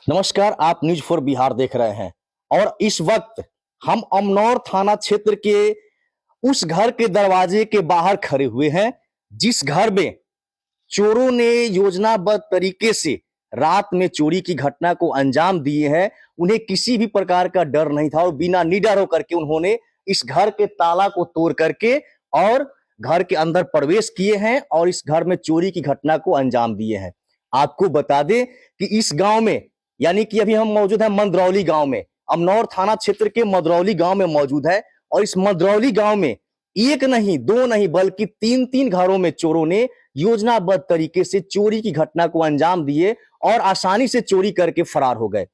नमस्कार, आप news for Bihar देख रहे हैं और इस वक्त हम अमनौर थाना क्षेत्र के उस घर के दरवाजे के बाहर खड़े हुए हैं जिस घर में चोरों ने योजनाबद्ध तरीके से रात में चोरी की घटना को अंजाम दिए हैं। उन्हें किसी भी प्रकार का डर नहीं था और बिना निडर होकर के उन्होंने इस घर के ताला को तोड़ करके और घर के अंदर प्रवेश किए हैं और इस घर में चोरी की घटना को अंजाम दिए हैं। आपको बता दें कि इस गांव में यानी कि अभी हम मौजूद हैं मंदरौली गांव में, अमनौर थाना क्षेत्र के मंदरौली गांव में मौजूद है और इस मंदरौली गांव में एक नहीं दो नहीं बल्कि तीन तीन घरों में चोरों ने योजनाबद्ध तरीके से चोरी की घटना को अंजाम दिए और आसानी से चोरी करके फरार हो गए।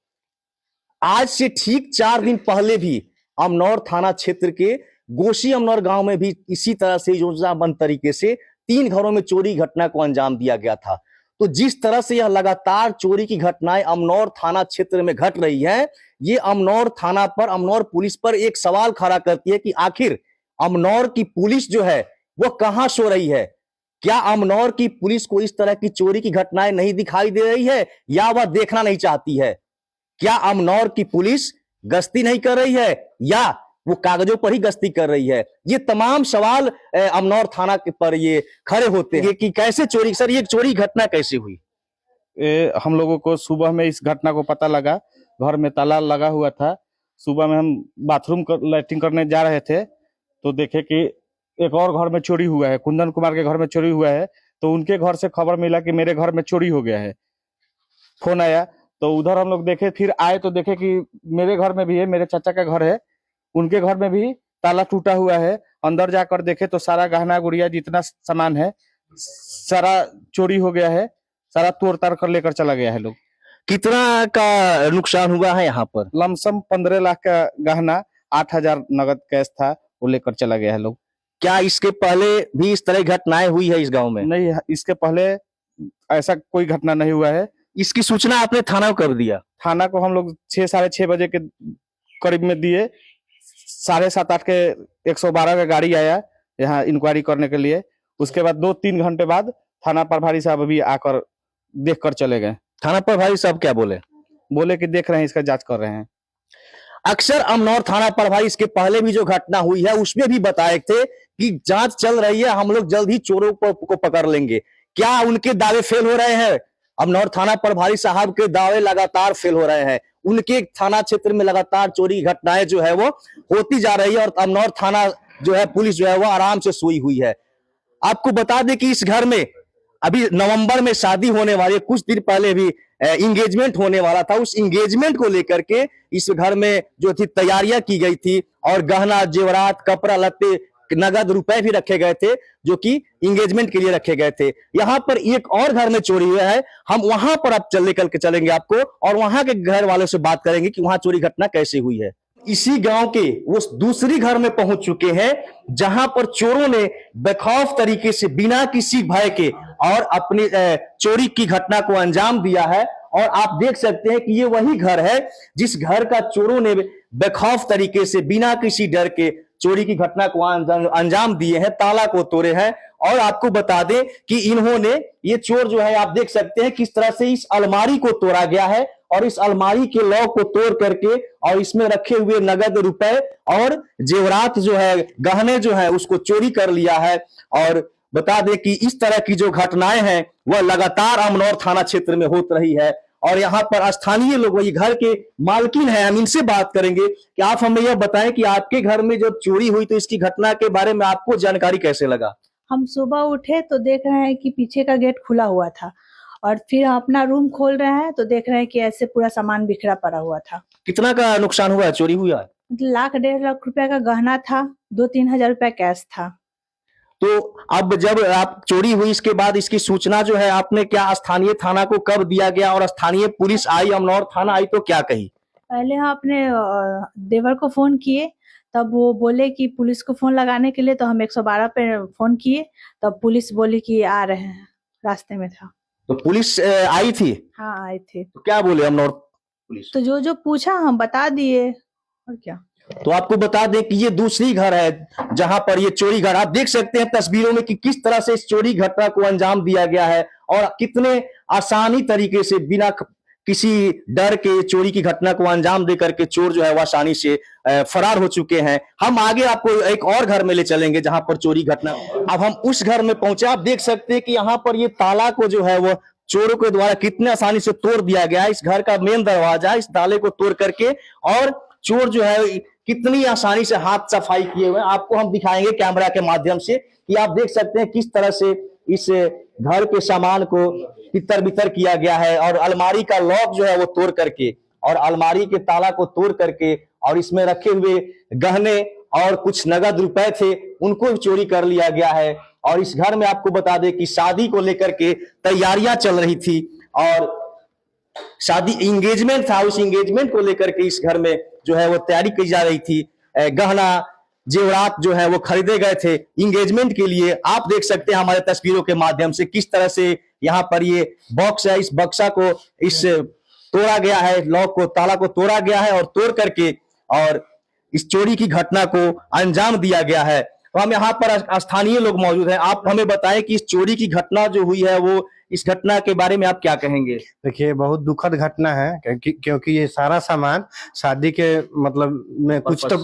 आज से ठीक 4 दिन पहले भी अमनौर थाना क्षेत्र के गोशी अमनौर गांव में भी इसी तरह से योजनाबद्ध तरीके से 3 घरों में चोरी घटना को अंजाम दिया गया था। तो जिस तरह से यह लगातार चोरी की घटनाएं अमनौर थाना क्षेत्र में घट रही है, ये अमनौर थाना पर, अमनौर पुलिस पर एक सवाल खड़ा करती है कि आखिर अमनौर की पुलिस जो है वो कहां सो रही है। क्या अमनौर की पुलिस को इस तरह की चोरी की घटनाएं नहीं दिखाई दे रही है या वह देखना नहीं चाहती है? क्या अमनौर की पुलिस गश्ती नहीं कर रही है या वो कागजों पर ही गश्ती कर रही है? ये तमाम सवाल अमनौर थाना के पर ये खड़े होते हैं कि कैसे चोरी, सर ये चोरी घटना कैसे हुई? हम लोगों को सुबह में इस घटना को पता लगा। घर में ताला लगा हुआ था। सुबह में हम बाथरूम लैट्रिन करने जा रहे थे तो देखे कि एक और घर में चोरी हुआ है। कुंदन कुमार के घर में चोरी हुआ है तो उनके घर से खबर मिला कि मेरे घर में चोरी हो गया है। फोन आया तो उधर हम लोग देखे, फिर आए तो देखे कि मेरे घर में भी है, मेरे चाचा का घर है, उनके घर में भी ताला टूटा हुआ है। अंदर जाकर देखे तो सारा गहना गुड़िया जितना सामान है सारा चोरी हो गया है, सारा तोड़ ताड़ कर लेकर चला गया है लोग। कितना का नुकसान हुआ है यहाँ पर? लमसम 15 लाख का गहना, 8,000 नगद कैश था, वो लेकर चला गया है लोग। क्या इसके पहले भी इस तरह घटनाएं हुई है इस गांव में? नहीं, इसके पहले ऐसा कोई घटना नहीं हुआ है। इसकी सूचना आपने थाना को कर दिया? थाना को हम लोग 6 साढ़े 6 बजे के करीब में दिए। 7:30 8 के 112 का गाड़ी आया यहाँ इंक्वायरी करने के लिए। उसके बाद 2-3 घंटे बाद थाना प्रभारी साहब अभी आकर देख कर चले गए। थाना प्रभारी साहब क्या बोले? बोले कि देख रहे हैं, इसका जांच कर रहे हैं। अक्सर अमनौर थाना प्रभारी इसके पहले भी जो घटना हुई है उसमें भी बताए थे कि जांच चल रही है, हम लोग जल्द ही चोरों को पकड़ लेंगे। क्या उनके दावे फेल हो रहे हैं? अमनौर थाना प्रभारी साहब के दावे लगातार फेल हो रहे हैं। उनके थाना क्षेत्र में लगातार चोरी घटनाएं जो है वो होती जा रही है और अमनौर थाना जो है पुलिस जो है वो आराम से सोई हुई है। आपको बता दें कि इस घर में अभी नवंबर में शादी होने वाली, कुछ दिन पहले भी इंगेजमेंट होने वाला था। उस इंगेजमेंट को लेकर के इस घर में जो थी तैयारियां की गई थी और गहना जेवरात कपड़ा लत्ते नगद रुपए भी रखे गए थे जो कि इंगेजमेंट के लिए रखे गए थे। यहाँ पर एक और घर में चोरी हुआ है, हम वहां पर अब निकल के चलेंगे आपको और वहां के घर वालों से बात करेंगे कि वहां चोरी घटना कैसे हुई है। इसी गांव के वो दूसरी घर में पहुंच चुके हैं जहां पर चोरों ने बेखौफ तरीके से बिना किसी भय के और अपनी चोरी की घटना को अंजाम दिया है। और आप देख सकते हैं कि ये वही घर है जिस घर का चोरों ने बेखौफ तरीके से बिना किसी डर के चोरी की घटना को अंजाम दिए हैं, ताला को तोड़े हैं। और आपको बता दें कि इन्होंने, ये चोर जो है आप देख सकते हैं किस तरह से इस अलमारी को तोड़ा गया है और इस अलमारी के लॉक को तोड़ करके और इसमें रखे हुए नगद रुपए और जेवरात जो है, गहने जो है उसको चोरी कर लिया है। और बता दें कि इस तरह की जो घटनाएं हैं वह लगातार अमनौर थाना क्षेत्र में होती रही है और यहाँ पर स्थानीय लोग, वही घर के मालकिन हैं, हम इनसे बात करेंगे कि आप हमें यह बताएं कि आपके घर में जब चोरी हुई तो इसकी घटना के बारे में आपको जानकारी कैसे लगा? हम सुबह उठे तो देख रहे हैं कि पीछे का गेट खुला हुआ था और फिर हम अपना रूम खोल रहे हैं तो देख रहे हैं कि ऐसे पूरा सामान बिखरा पड़ा हुआ था। कितना का नुकसान हुआ है, चोरी हुआ है? 1,00,000-1,50,000 रुपए का गहना था, 2-3 हजार रुपए कैश था। तो अब जब आप चोरी हुई इसके बाद इसकी सूचना जो है आपने क्या स्थानीय थाना को कब दिया गया और स्थानीय पुलिस आई, अमनौर थाना आई तो क्या कही? पहले हम अपने देवर को फोन किए, तब वो बोले कि पुलिस को फोन लगाने के लिए, तो हम 112 पे फोन किए, तब पुलिस बोली कि आ रहे हैं, रास्ते में था। तो पुलिस आई थी? हाँ आई थी। तो क्या बोले अमनौर पुलिस? तो जो जो पूछा हम बता दिए और क्या। तो आपको बता दें कि ये दूसरी घर है जहां पर ये चोरी घर, आप देख सकते हैं तस्वीरों में कि किस तरह से इस चोरी घटना को अंजाम दिया गया है और कितने आसानी तरीके से बिना किसी डर के चोरी की घटना को अंजाम दे करके चोर जो है वो आसानी से फरार हो चुके हैं। हम आगे आपको एक और घर में ले चलेंगे जहां पर चोरी घटना। अब हम उस घर में पहुंचे, आप देख सकते हैं कि यहाँ पर ये ताला को जो है वो चोरों के द्वारा कितने आसानी से तोड़ दिया गया है। इस घर का मेन दरवाजा, इस ताले को तोड़ करके, और चोर जो है कितनी आसानी से हाथ सफाई किए हुए। आपको हम दिखाएंगे कैमरा के माध्यम से कि आप देख सकते हैं किस तरह से इस घर के सामान को तितर बितर किया गया है, और अलमारी का लॉक जो है वो तोड़ करके, और अलमारी के ताला को तोड़ करके, और इसमें रखे हुए गहने और कुछ नगद रुपए थे उनको चोरी कर लिया गया है। और इस घर में आपको बता दें कि शादी को लेकर के तैयारियां चल रही थी, और शादी इंगेजमेंट था, उस इंगेजमेंट को लेकर के इस घर में जो है वो तैयारी की जा रही थी। गहना जेवरात जो है वो खरीदे गए थे इंगेजमेंट के लिए। आप देख सकते हैं हमारे तस्वीरों के माध्यम से किस तरह से यहाँ पर ये बॉक्स है, इस बक्सा को इस तोड़ा गया है, लॉक को, ताला को तोड़ा गया है, और तोड़ करके और इस चोरी की घटना को अंजाम दिया गया है। तो हम यहाँ पर स्थानीय लोग मौजूद हैं। आप हमें बताएं कि इस चोरी की घटना जो हुई है वो, इस घटना के बारे में आप क्या कहेंगे? देखिए, बहुत दुखद घटना है क्योंकि ये सारा सामान शादी के मतलब में कुछ तो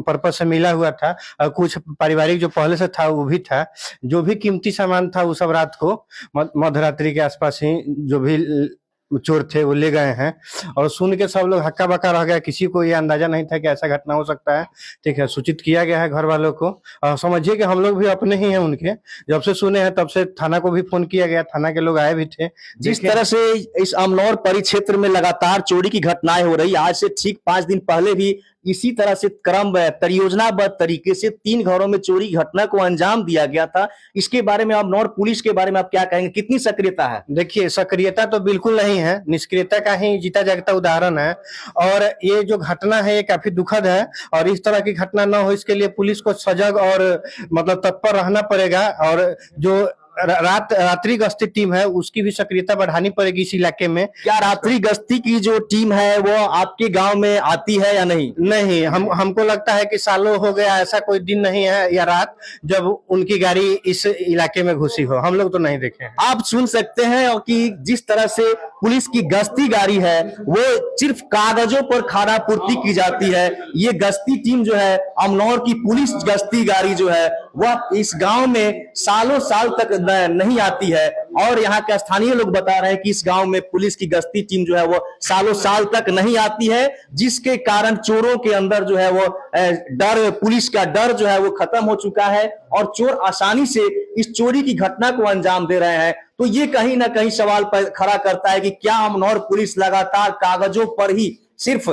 पर्पज से मिला हुआ था, और कुछ पारिवारिक जो पहले से था वो भी था। जो भी कीमती सामान था वो सब रात को मध्य रात्रि के आसपास ही जो भी चोर थे वो ले गए हैं, और सुन के सब लोग हक्का बक्का रह गया। किसी को ये अंदाजा नहीं था कि ऐसा घटना हो सकता है। ठीक है, सूचित किया गया है घर वालों को, और समझिए कि हम लोग भी अपने ही हैं उनके। जब से सुने हैं तब से थाना को भी फोन किया गया, थाना के लोग आए भी थे। जिस तरह से इस अमनौर परिक्षेत्र में लगातार चोरी की घटनाएं हो रही, आज से ठीक 5 दिन पहले भी इसी तरह से क्रम परियोजनाबद्ध तरीके से 3 घरों में चोरी घटना को अंजाम दिया गया था। इसके बारे में अमनौर पुलिस के बारे में आप क्या कहेंगे, कितनी सक्रियता है? देखिए, सक्रियता तो बिल्कुल नहीं है, निष्क्रियता का ही जीता जागता उदाहरण है। और ये जो घटना है ये काफी दुखद है, और इस तरह की घटना न हो इसके लिए पुलिस को सजग और मतलब तत्पर रहना पड़ेगा। और जो रात्रि गश्ती टीम है उसकी भी सक्रियता बढ़ानी पड़ेगी इस इलाके में। क्या रात्रि गश्ती की जो टीम है वो आपके गांव में आती है या नहीं? नहीं, हमको लगता है कि सालों हो गया ऐसा कोई दिन नहीं है या रात जब उनकी गाड़ी इस इलाके में घुसी हो, हम लोग तो नहीं देखे हैं। आप सुन सकते हैं कि जिस तरह से पुलिस की गश्ती गाड़ी है वो सिर्फ कागजों पर खाना पूर्ति की जाती है। ये गश्ती टीम जो है, अमनौर की पुलिस गश्ती गाड़ी जो है, वह इस गांव में सालों साल तक नहीं आती है। और यहाँ के स्थानीय लोग बता रहे हैं कि इस गांव में पुलिस की गश्ती टीम जो है वो सालों साल तक नहीं आती है, जिसके कारण चोरों के अंदर जो है वो डर, पुलिस का डर जो है वो खत्म हो चुका है, और चोर आसानी से इस चोरी की घटना को अंजाम दे रहे हैं। तो ये कहीं ना कहीं सवाल पर खड़ा करता है कि क्या अमनौर पुलिस लगातार कागजों पर ही सिर्फ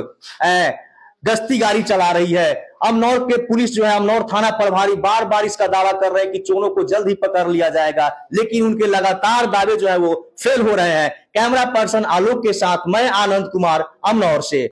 गश्ती गाड़ी चला रही है? अमनौर के पुलिस जो है, अमनौर थाना प्रभारी बार बार इसका दावा कर रहे हैं कि चोरों को जल्द ही पकड़ लिया जाएगा, लेकिन उनके लगातार दावे जो है वो फेल हो रहे हैं। कैमरा पर्सन आलोक के साथ मैं आनंद कुमार, अमनौर से।